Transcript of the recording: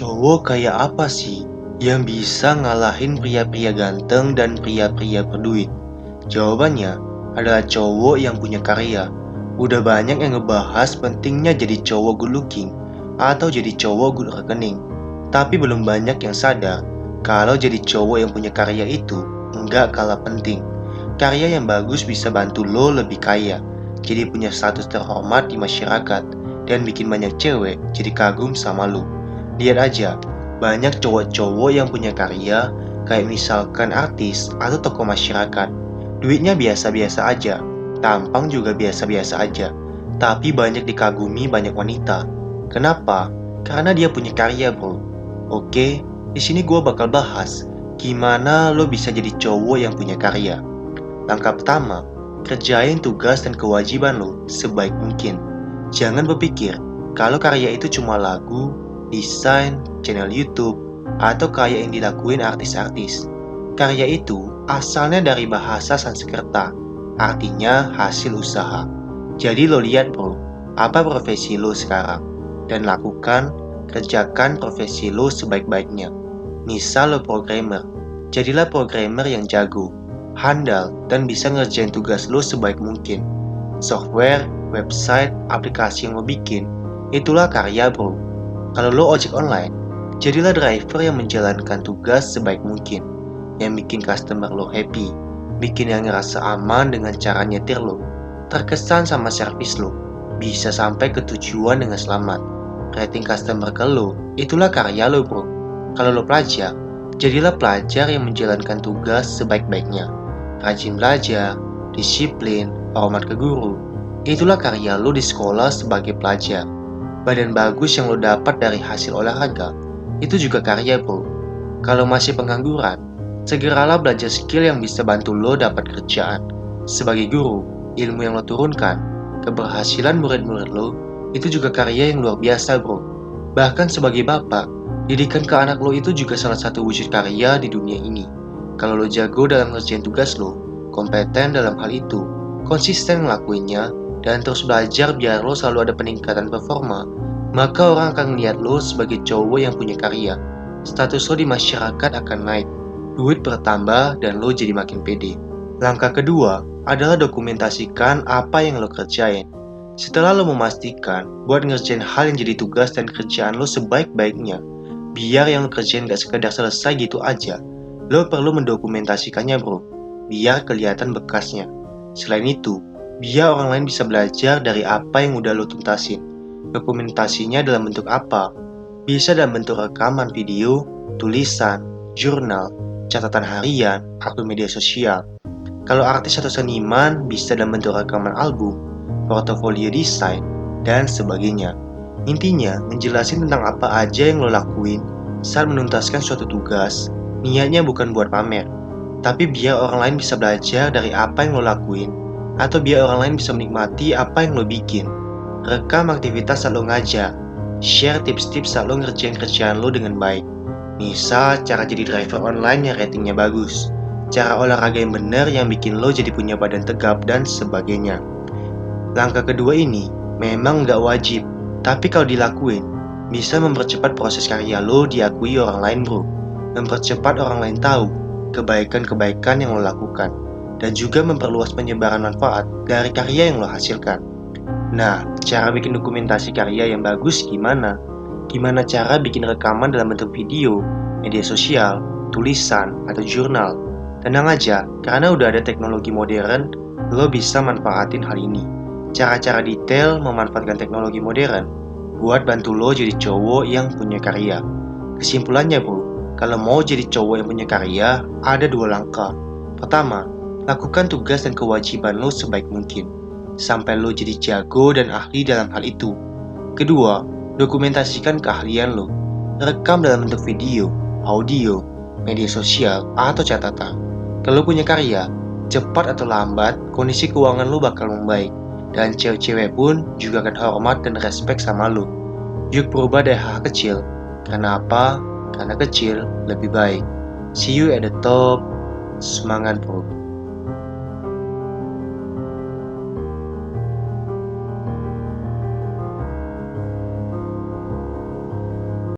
Cowok kayak apa sih yang bisa ngalahin pria-pria ganteng dan pria-pria berduit? Jawabannya adalah cowok yang punya karya. Udah banyak yang ngebahas pentingnya jadi cowok good looking atau jadi cowok good rekening. Tapi belum banyak yang sadar kalau jadi cowok yang punya karya itu nggak kalah penting. Karya yang bagus bisa bantu lo lebih kaya, jadi punya status terhormat di masyarakat, dan bikin banyak cewek jadi kagum sama lo. Lihat aja, banyak cowok-cowok yang punya karya, kayak misalkan artis atau tokoh masyarakat. Duitnya biasa-biasa aja, tampang juga biasa-biasa aja, tapi banyak dikagumi banyak wanita. Kenapa? Karena dia punya karya, bro. Oke, di sini gue bakal bahas gimana lo bisa jadi cowok yang punya karya. Langkah pertama, kerjain tugas dan kewajiban lo sebaik mungkin. Jangan berpikir kalau karya itu cuma lagu, desain, channel YouTube, atau kayak yang dilakuin artis-artis. Karya itu asalnya dari bahasa Sanskerta, artinya hasil usaha. Jadi lo lihat bro, apa profesi lo sekarang? Dan kerjakan profesi lo sebaik-baiknya. Misal lo programmer, jadilah programmer yang jago, handal, dan bisa ngerjain tugas lo sebaik mungkin. Software, website, aplikasi yang lo bikin, itulah karya bro. Kalau lo ojek online, jadilah driver yang menjalankan tugas sebaik mungkin, yang bikin customer lo happy, bikin yang ngerasa aman dengan cara nyetir lo, terkesan sama servis lo, bisa sampai ke tujuan dengan selamat. Rating customer ke lo, itulah karya lo bro. Kalau lo pelajar, jadilah pelajar yang menjalankan tugas sebaik-baiknya. Rajin belajar, disiplin, hormat ke guru, itulah karya lo di sekolah sebagai pelajar. Badan bagus yang lo dapat dari hasil olahraga, itu juga karya bro. Kalau masih pengangguran, segeralah belajar skill yang bisa bantu lo dapat kerjaan. Sebagai guru, ilmu yang lo turunkan, keberhasilan murid-murid lo, itu juga karya yang luar biasa bro. Bahkan sebagai bapak, didikan ke anak lo itu juga salah satu wujud karya di dunia ini. Kalau lo jago dalam ngerjain tugas lo, kompeten dalam hal itu, konsisten ngelakuinnya, dan terus belajar biar lo selalu ada peningkatan performa, maka orang akan melihat lo sebagai cowok yang punya karya. Status lo di masyarakat akan naik, duit bertambah, dan lo jadi makin pede. Langkah kedua adalah dokumentasikan apa yang lo kerjain. Setelah lo memastikan buat ngerjain hal yang jadi tugas dan kerjaan lo sebaik-baiknya, biar yang lo kerjain gak sekedar selesai gitu aja, lo perlu mendokumentasikannya bro, biar kelihatan bekasnya. Selain itu, biar orang lain bisa belajar dari apa yang udah lo tuntasin. Dokumentasinya dalam bentuk apa? Bisa dalam bentuk rekaman video, tulisan, jurnal, catatan harian, atau media sosial. Kalau artis atau seniman, bisa dalam bentuk rekaman album, portofolio desain, dan sebagainya. Intinya, ngejelasin tentang apa aja yang lo lakuin saat menuntaskan suatu tugas. Niatnya bukan buat pamer, tapi biar orang lain bisa belajar dari apa yang lo lakuin, atau biar orang lain bisa menikmati apa yang lo bikin. Rekam aktivitas saat lo ngajar, share tips-tips saat lo ngerjain kerjaan lo dengan baik. Misal, cara jadi driver online yang ratingnya bagus, cara olahraga yang benar yang bikin lo jadi punya badan tegap, dan sebagainya. Langkah kedua ini memang nggak wajib, tapi kalau dilakuin, bisa mempercepat proses karya lo diakui orang lain bro. Mempercepat orang lain tahu kebaikan-kebaikan yang lo lakukan, dan juga memperluas penyebaran manfaat dari karya yang lo hasilkan. Nah, cara bikin dokumentasi karya yang bagus gimana? Gimana cara bikin rekaman dalam bentuk video, media sosial, tulisan, atau jurnal? Tenang aja, karena udah ada teknologi modern, lo bisa manfaatin hal ini. Cara-cara detail memanfaatkan teknologi modern buat bantu lo jadi cowok yang punya karya. Kesimpulannya bro, kalau mau jadi cowok yang punya karya, ada dua langkah. Pertama, lakukan tugas dan kewajiban lo sebaik mungkin, sampai lo jadi jago dan ahli dalam hal itu. Kedua, dokumentasikan keahlian lo. Rekam dalam bentuk video, audio, media sosial, atau catatan. Kalau punya karya, cepat atau lambat, kondisi keuangan lo bakal membaik. Dan cewek-cewek pun juga akan hormat dan respect sama lo. Yuk berubah dari hal kecil. Karena apa? Karena kecil lebih baik. See you at the top. Semangat bro.